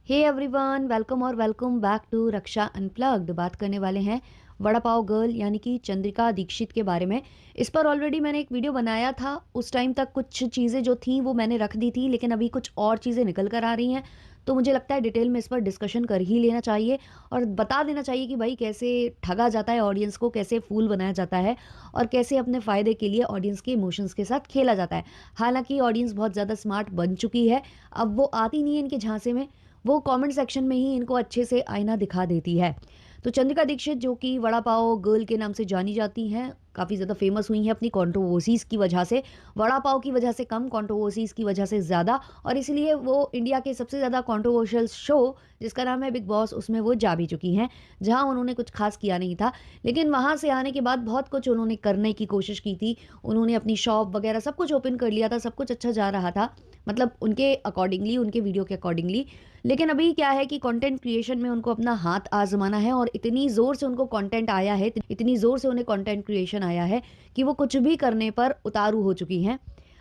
Hey everyone, welcome back to Raksha unplugged. बात करने वाले हैं वड़ा पाव गर्ल यानी कि चंद्रिका दीक्षित के बारे में। इस पर ऑलरेडी मैंने एक वीडियो बनाया था। उस टाइम तक कुछ चीज़ें जो थी वो मैंने रख दी थी, लेकिन अभी कुछ और चीज़ें निकल कर आ रही हैं, तो मुझे लगता है डिटेल में इस पर डिस्कशन कर ही लेना चाहिए और बता देना चाहिए कि भाई कैसे ठगा जाता है ऑडियंस को, कैसे फूल बनाया जाता है और कैसे अपने फ़ायदे के लिए ऑडियंस के इमोशंस के साथ खेला जाता है। हालांकि ऑडियंस बहुत ज़्यादा स्मार्ट बन चुकी है, अब वो आती नहीं है इनके झांसे में, वो कमेंट सेक्शन में ही इनको अच्छे से आईना दिखा देती है। तो चंद्रिका दीक्षित, जो कि वड़ा पाव गर्ल के नाम से जानी जाती हैं, काफ़ी ज़्यादा फेमस हुई हैं अपनी कंट्रोवर्सीज़ की वजह से। वड़ा पाव की वजह से कम, कंट्रोवर्सीज़ की वजह से ज़्यादा, और इसलिए वो इंडिया के सबसे ज़्यादा कंट्रोवर्शियल शो जिसका नाम है बिग बॉस, उसमें वो जा भी चुकी हैं, जहां उन्होंने कुछ खास किया नहीं था। लेकिन वहां से आने के बाद बहुत कुछ उन्होंने करने की कोशिश की थी। उन्होंने अपनी शॉप वगैरह सब कुछ ओपन कर लिया था, सब कुछ अच्छा जा रहा था, मतलब उनके अकॉर्डिंगली, उनके वीडियो के अकॉर्डिंगली। लेकिन अभी क्या है कि कंटेंट क्रिएशन में उनको अपना हाथ आजमाना है, और इतनी ज़ोर से उनको कंटेंट आया है, इतनी ज़ोर से उन्हें कंटेंट क्रिएशन आया है कि वो कुछ भी करने पर उतारू हो चुकी हैं।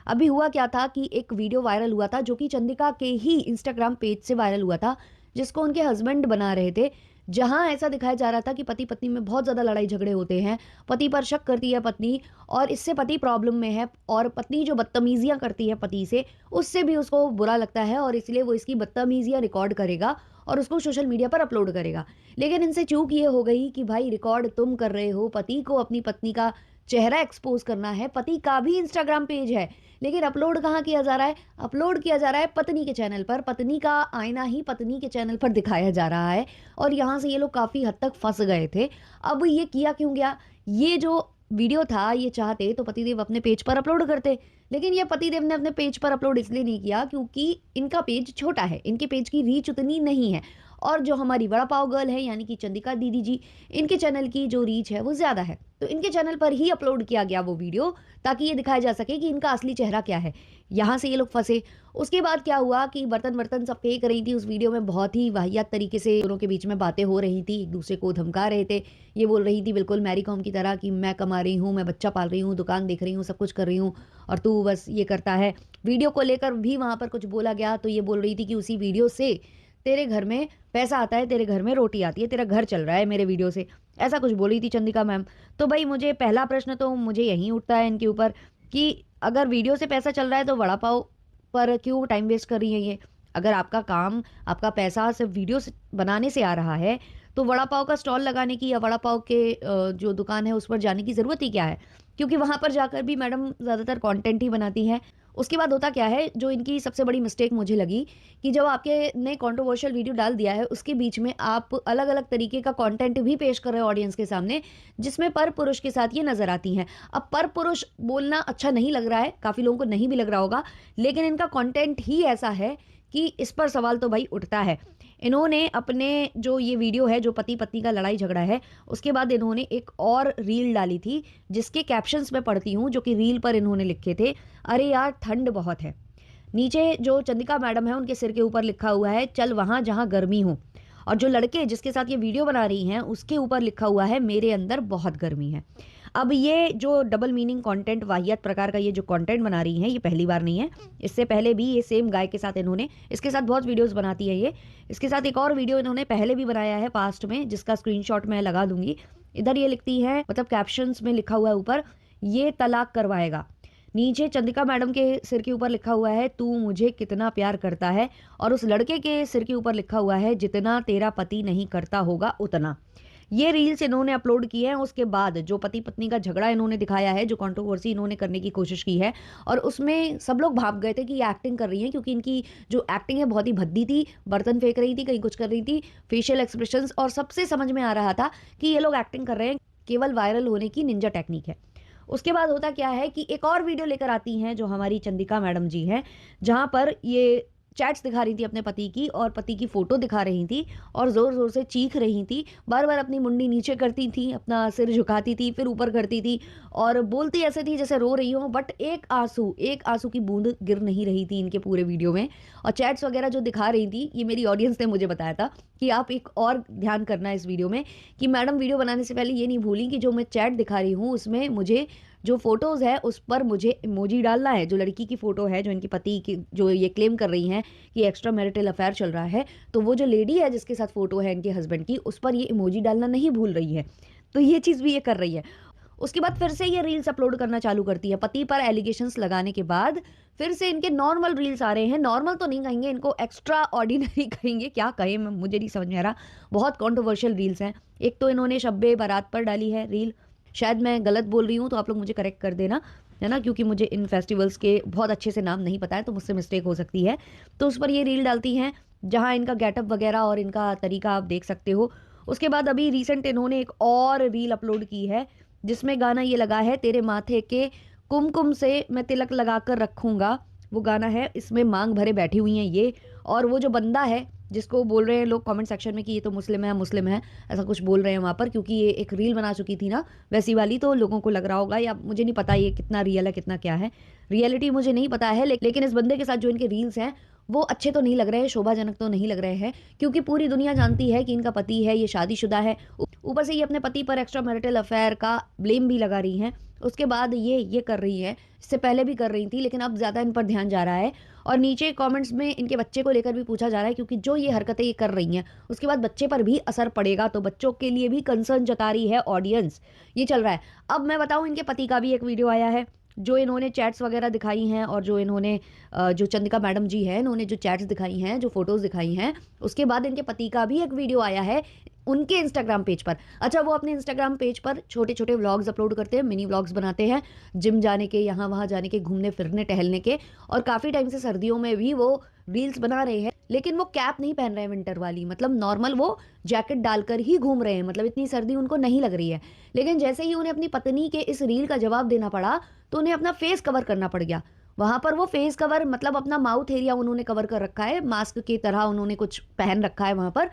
अभी हुआ क्या था कि एक वीडियो वायरल हुआ था, जो कि चंद्रिका के ही इंस्टाग्राम पेज से वायरल हुआ था, जिसको उनके हस्बैंड बना रहे थे। जहां ऐसा दिखाया जा रहा था कि पति पत्नी में बहुत ज़्यादा लड़ाई झगड़े होते हैं, पति पर शक करती है पत्नी, और इससे पति प्रॉब्लम में है, और पत्नी जो बदतमीजियां करती है पति से, उससे भी उसको बुरा लगता है, और इसलिए वो इसकी बदतमीजियां रिकॉर्ड करेगा और उसको सोशल मीडिया पर अपलोड करेगा। लेकिन इनसे चूक ये हो गई कि भाई रिकॉर्ड तुम कर रहे हो, पति को अपनी पत्नी का चेहरा एक्सपोज करना है, पति का भी इंस्टाग्राम पेज है, लेकिन अपलोड कहाँ किया जा रहा है? अपलोड किया जा रहा है पत्नी के चैनल पर, पत्नी का आईना ही पत्नी के चैनल पर दिखाया जा रहा है, और यहाँ से ये लोग काफ़ी हद तक फंस गए थे। अब ये किया क्यों गया? ये जो वीडियो था, ये चाहते तो पतिदेव अपने पेज पर अपलोड करते, लेकिन ये पतिदेव ने अपने पेज पर अपलोड इसलिए नहीं किया क्योंकि इनका पेज छोटा है, इनके पेज की रीच उतनी नहीं है, और जो हमारी वड़ा पाव गर्ल है यानी कि चंद्रिका दीदी जी, इनके चैनल की जो रीच है वो ज़्यादा है, तो इनके चैनल पर ही अपलोड किया गया वो वीडियो, ताकि ये दिखाया जा सके कि इनका असली चेहरा क्या है। यहाँ से ये लोग फंसे। उसके बाद क्या हुआ कि बर्तन बर्तन सब फेंक रही थी उस वीडियो में, बहुत ही वाहियात तरीके से दोनों के बीच में बातें हो रही थी, एक दूसरे को धमका रहे थे। ये बोल रही थी बिल्कुल मैरी कॉम की तरह कि मैं कमा रही हूँ, मैं बच्चा पाल रही हूँ, दुकान देख रही हूँ, सब कुछ कर रही हूँ, और तू बस ये करता है। वीडियो को लेकर भी वहाँ पर कुछ बोला गया, तो ये बोल रही थी कि उसी वीडियो से तेरे घर में पैसा आता है, तेरे घर में रोटी आती है, तेरा घर चल रहा है मेरे वीडियो से, ऐसा कुछ बोली थी चंद्रिका मैम। तो भाई मुझे पहला प्रश्न तो मुझे यही उठता है इनके ऊपर कि अगर वीडियो से पैसा चल रहा है तो वड़ा पाव पर क्यों टाइम वेस्ट कर रही है ये? अगर आपका काम, आपका पैसा सिर्फ वीडियो से बनाने से आ रहा है, तो वड़ा पाव का स्टॉल लगाने की या वड़ा पाव के जो दुकान है उस पर जाने की ज़रूरत ही क्या है? क्योंकि वहाँ पर जाकर भी मैडम ज़्यादातर कंटेंट ही बनाती हैं। उसके बाद होता क्या है, जो इनकी सबसे बड़ी मिस्टेक मुझे लगी, कि जब आपके ने कंट्रोवर्शियल वीडियो डाल दिया है, उसके बीच में आप अलग अलग तरीके का कंटेंट भी पेश कर रहे हो ऑडियंस के सामने, जिसमें पर पुरुष के साथ ये नजर आती हैं। अब पर पुरुष बोलना अच्छा नहीं लग रहा है, काफ़ी लोगों को नहीं भी लग रहा होगा, लेकिन इनका कंटेंट ही ऐसा है कि इस पर सवाल तो भाई उठता है। इन्होंने अपने जो ये वीडियो है, जो पति पत्नी का लड़ाई झगड़ा है, उसके बाद इन्होंने एक और रील डाली थी, जिसके कैप्शंस मैं पढ़ती हूँ, जो कि रील पर इन्होंने लिखे थे, अरे यार ठंड बहुत है। नीचे जो चंद्रिका मैडम है उनके सिर के ऊपर लिखा हुआ है, चल वहां जहां गर्मी हो, और जो लड़के जिसके साथ ये वीडियो बना रही हैं उसके ऊपर लिखा हुआ है, मेरे अंदर बहुत गर्मी है। अब ये जो डबल मीनिंग कंटेंट, वाहियात प्रकार का ये जो कंटेंट बना रही हैं, ये पहली बार नहीं है। इससे पहले भी ये सेम गाय के साथ इन्होंने, इसके साथ बहुत वीडियोस बनाती है ये, इसके साथ एक और वीडियो इन्होंने पहले भी बनाया है पास्ट में, जिसका स्क्रीनशॉट मैं लगा दूंगी। इधर ये लिखती है, मतलब कैप्शंस में लिखा हुआ है ऊपर, ये तलाक करवाएगा। नीचे चंद्रिका मैडम के सिर के ऊपर लिखा हुआ है, तू मुझे कितना प्यार करता है, और उस लड़के के सिर के ऊपर लिखा हुआ है, जितना तेरा पति नहीं करता होगा उतना। ये रील्स इन्होंने अपलोड की है। उसके बाद जो पति पत्नी का झगड़ा इन्होंने दिखाया है, जो कंट्रोवर्सी इन्होंने करने की कोशिश की है, और उसमें सब लोग भाग गए थे कि ये एक्टिंग कर रही है, क्योंकि इनकी जो एक्टिंग है बहुत ही भद्दी थी, बर्तन फेंक रही थी, कहीं कुछ कर रही थी, फेशियल एक्सप्रेशंस, और सबसे समझ में आ रहा था कि ये लोग एक्टिंग कर रहे हैं, केवल वायरल होने की निंजा टेक्निक है। उसके बाद होता क्या है कि एक और वीडियो लेकर आती हैं जो हमारी चंद्रिका मैडम जी हैं, जहां पर ये चैट्स दिखा रही थी अपने पति की, और पति की फोटो दिखा रही थी, और जोर जोर से चीख रही थी, बार बार अपनी मुंडी नीचे करती थी, अपना सिर झुकाती थी, फिर ऊपर करती थी, और बोलती ऐसे थी जैसे रो रही हो, बट एक आंसू की बूंद गिर नहीं रही थी इनके पूरे वीडियो में। और चैट्स वगैरह जो दिखा रही थी, ये मेरी ऑडियंस ने मुझे बताया था कि आप एक और ध्यान करना इस वीडियो में, कि मैडम वीडियो बनाने से पहले ये नहीं भूली कि जो मैं चैट दिखा रही हूँ उसमें मुझे जो फ़ोटोज़ है उस पर मुझे इमोजी डालना है। जो लड़की की फ़ोटो है, जो इनके पति की जो ये क्लेम कर रही हैं कि एक्स्ट्रा मैरिटल अफ़ेयर चल रहा है, तो वो जो लेडी है जिसके साथ फ़ोटो है इनके हस्बैंड की, उस पर ये इमोजी डालना नहीं भूल रही है। तो ये चीज़ भी ये कर रही है। उसके बाद फिर से ये रील्स अपलोड करना चालू करती है। पति पर एलिगेशंस लगाने के बाद फिर से इनके नॉर्मल रील्स आ रहे हैं। नॉर्मल तो नहीं कहेंगे, इनको एक्स्ट्रा ऑर्डिनरी कहेंगे, क्या कहें मैं, मुझे नहीं समझ में आ रहा। बहुत कंट्रोवर्शियल रील्स हैं। एक तो इन्होंने शब-ए बारात पर डाली है रील, शायद मैं गलत बोल रही हूँ तो आप लोग मुझे करेक्ट कर देना, है ना? क्योंकि मुझे इन फेस्टिवल्स के बहुत अच्छे से नाम नहीं पता है, तो मुझसे मिस्टेक हो सकती है। तो उस पर ये रील डालती हैं, जहाँ इनका गेटअप वगैरह और इनका तरीका आप देख सकते हो। उसके बाद अभी रिसेंट इन्होंने एक और रील अपलोड की है, जिसमें गाना ये लगा है, तेरे माथे के कुमकुम से मैं तिलक लगा कर रखूँगा, वो गाना है। इसमें मांग भरे बैठी हुई हैं ये, और वो जो बंदा है जिसको बोल रहे हैं लोग कमेंट सेक्शन में कि ये तो मुस्लिम है, ऐसा कुछ बोल रहे हैं वहाँ पर, क्योंकि ये एक रील बना चुकी थी ना वैसी वाली, तो लोगों को लग रहा होगा, या मुझे नहीं पता ये कितना रियल है कितना क्या है, रियलिटी मुझे नहीं पता है। लेकिन इस बंदे के साथ जो इनके रील्स हैं वो अच्छे तो नहीं लग रहे हैं, शोभाजनक तो नहीं लग रहे हैं, क्योंकि पूरी दुनिया जानती है कि इनका पति है, ये शादीशुदा है। ऊपर से ये अपने पति पर एक्स्ट्रा मैरिटल अफेयर का ब्लेम भी लगा रही हैं। उसके बाद ये कर रही हैं, इससे पहले भी कर रही थी, लेकिन अब ज़्यादा इन पर ध्यान जा रहा है। और नीचे कमेंट्स में इनके बच्चे को लेकर भी पूछा जा रहा है, क्योंकि जो ये हरकतें ये कर रही हैं उसके बाद बच्चे पर भी असर पड़ेगा, तो बच्चों के लिए भी कंसर्न जता रही है ऑडियंस। ये चल रहा है। अब मैं बताऊं, इनके पति का भी एक वीडियो आया है, जो इन्होंने चैट्स वगैरह दिखाई हैं, और जो इन्होंने जो चंद्रिका मैडम जी हैं, इन्होंने जो चैट्स दिखाई हैं, जो फोटोज़ दिखाई हैं, उसके बाद इनके पति का भी एक वीडियो आया है उनके इंस्टाग्राम पेज पर। अच्छा, वो अपने इंस्टाग्राम पेज पर छोटे छोटे व्लॉग्स अपलोड करते हैं, मिनी व्लॉग्स बनाते हैं, जिम जाने के, यहाँ वहाँ जाने के, घूमने फिरने टहलने के, और काफ़ी टाइम से सर्दियों में भी वो रील्स बना रहे हैं। लेकिन वो कैप नहीं पहन रहे हैं विंटर वाली, मतलब नॉर्मल वो जैकेट डालकर ही घूम रहे हैं, मतलब इतनी सर्दी उनको नहीं लग रही है। लेकिन जैसे ही उन्हें अपनी पत्नी के इस रील का जवाब देना पड़ा, तो उन्हें अपना फेस कवर करना पड़ गया। वहां पर वो फेस कवर, मतलब अपना माउथ एरिया उन्होंने कवर कर रखा है, मास्क की तरह उन्होंने कुछ पहन रखा है वहां पर,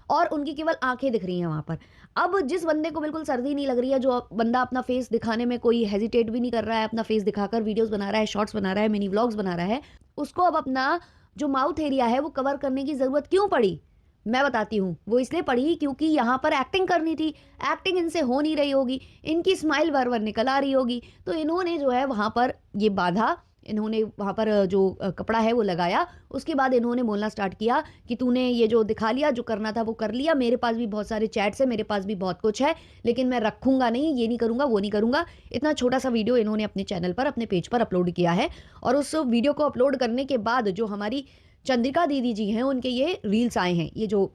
और उनकी केवल आंखें दिख रही हैं वहां पर। अब जिस बंदे को बिल्कुल सर्दी नहीं लग रही है, जो बंदा अपना फेस दिखाने में कोई हेजिटेट भी नहीं कर रहा है, अपना फेस दिखाकर वीडियोस बना रहा है, शॉर्ट्स बना रहा है, मिनी व्लॉग्स बना रहा है, उसको अब अपना जो माउथ एरिया है वो कवर करने की जरूरत क्यों पड़ी? मैं बताती हूँ, वो इसलिए पड़ी क्योंकि यहाँ पर एक्टिंग करनी थी। एक्टिंग इनसे हो नहीं रही होगी, इनकी स्माइल बार बार निकल आ रही होगी, तो इन्होंने जो है वहाँ पर ये बाधा, इन्होंने वहाँ पर जो कपड़ा है वो लगाया। उसके बाद इन्होंने बोलना स्टार्ट किया कि तूने ये जो दिखा लिया, जो करना था वो कर लिया, मेरे पास भी बहुत सारे चैट्स है, मेरे पास भी बहुत कुछ है, लेकिन मैं रखूंगा नहीं, ये नहीं करूंगा, वो नहीं करूंगा। इतना छोटा सा वीडियो इन्होंने अपने चैनल पर, अपने पेज पर अपलोड किया है। और उस वीडियो को अपलोड करने के बाद जो हमारी चंद्रिका दीदी जी हैं, उनके ये रील्स आए हैं। ये जो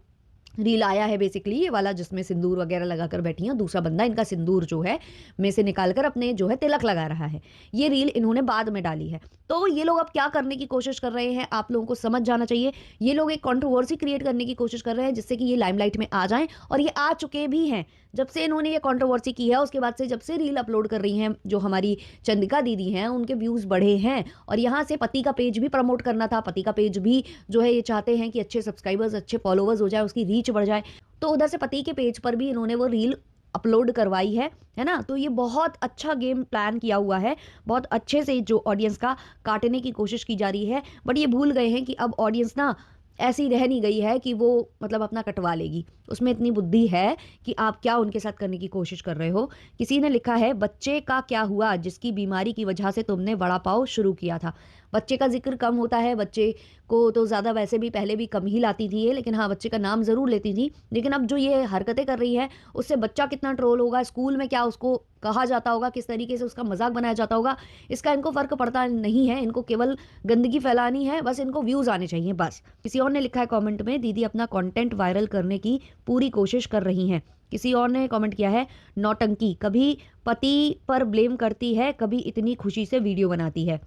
रील आया है बेसिकली ये वाला, जिसमें सिंदूर वगैरह लगाकर बैठी हैं, दूसरा बंदा इनका सिंदूर जो है में से निकालकर अपने जो है तिलक लगा रहा है। ये रील इन्होंने बाद में डाली है। तो ये लोग अब क्या करने की कोशिश कर रहे हैं, आप लोगों को समझ जाना चाहिए। ये लोग एक कंट्रोवर्सी क्रिएट करने की कोशिश कर रहे हैं, जिससे कि ये लाइमलाइट में आ जाएं, और ये आ चुके भी हैं। जब से इन्होंने ये कंट्रोवर्सी की है, उसके बाद से जब से रील अपलोड कर रही हैं जो हमारी चंद्रिका दीदी हैं, उनके व्यूज़ बढ़े हैं। और यहाँ से पति का पेज भी प्रमोट करना था, पति का पेज भी जो है ये चाहते हैं कि अच्छे सब्सक्राइबर्स, अच्छे फॉलोवर्स हो जाए, उसकी रीच बढ़ जाए। तो उधर से पति के पेज पर भी इन्होंने वो रील अपलोड करवाई है ना? तो ये बहुत अच्छा गेम प्लान किया हुआ है, बहुत अच्छे से जो ऑडियंस का काटने की कोशिश की जा रही है। बट ये भूल गए हैं कि अब ऑडियंस ना ऐसी रह नहीं गई है कि वो मतलब अपना कटवा लेगी। उसमें इतनी बुद्धि है कि आप क्या उनके साथ करने की कोशिश कर रहे हो। किसी ने लिखा है, बच्चे का क्या हुआ जिसकी बीमारी की वजह से तुमने वड़ा पाव शुरू किया था? बच्चे का जिक्र कम होता है, बच्चे को तो ज़्यादा वैसे भी पहले भी कम ही लाती थी ये, लेकिन हाँ बच्चे का नाम ज़रूर लेती थी। लेकिन अब जो ये हरकतें कर रही है, उससे बच्चा कितना ट्रोल होगा, स्कूल में क्या उसको कहा जाता होगा, किस तरीके से उसका मजाक बनाया जाता होगा, इसका इनको फ़र्क पड़ता नहीं है। इनको केवल गंदगी फैलानी है, बस इनको व्यूज़ आने चाहिए बस। किसी और ने लिखा है कॉमेंट में, दीदी अपना कॉन्टेंट वायरल करने की पूरी कोशिश कर रही हैं। किसी और ने कमेंट किया है, नौटंकी, कभी पति पर ब्लेम करती है, कभी इतनी खुशी से वीडियो बनाती है।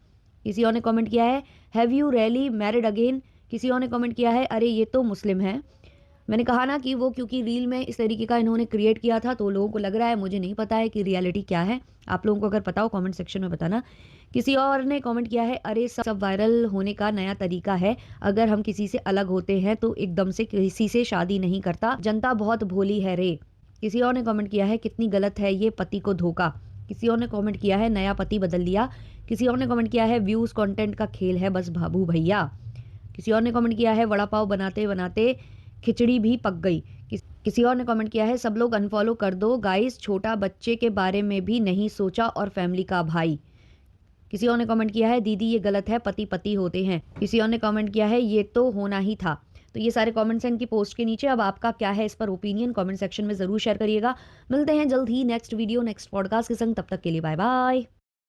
किसी और ने कमेंट किया है, have you really married again? किसी और ने कमेंट किया है, अरे ये तो मुस्लिम है। मैंने कहा ना कि वो क्योंकि रील में इस तरीके का इन्होंने क्रिएट किया था, तो लोगों को लग रहा है, मुझे नहीं पता है कि रियलिटी क्या है। आप लोगों को अगर पता हो कमेंट सेक्शन में बताना। किसी और ने कमेंट किया है, अरे सब वायरल होने का नया तरीका है, अगर हम किसी से अलग होते हैं तो एकदम से किसी से शादी नहीं करता, जनता बहुत भोली है रे। किसी और ने कमेंट किया है, कितनी गलत है ये, पति को धोखा। किसी और ने कमेंट किया है, नया पति बदल लिया। किसी और ने कमेंट किया है, व्यूज कंटेंट का खेल है बस बाबू भैया। किसी और ने कमेंट किया है, वड़ा पाव बनाते बनाते खिचड़ी भी पक गई। किसी और ने कमेंट किया है, सब लोग अनफॉलो कर दो गाइस, छोटा बच्चे के बारे में भी नहीं सोचा और फैमिली का भाई। किसी और ने कमेंट किया है, दीदी ये गलत है, पति पति होते हैं। किसी और ने कमेंट किया है, ये तो होना ही था। तो ये सारे कमेंट्स हैं इनकी पोस्ट के नीचे। अब आपका क्या है इस पर ओपिनियन, कमेंट सेक्शन में ज़रूर शेयर करिएगा। मिलते हैं जल्द ही नेक्स्ट वीडियो नेक्स्ट पॉडकास्ट के संग, तब तक के लिए बाय बाय।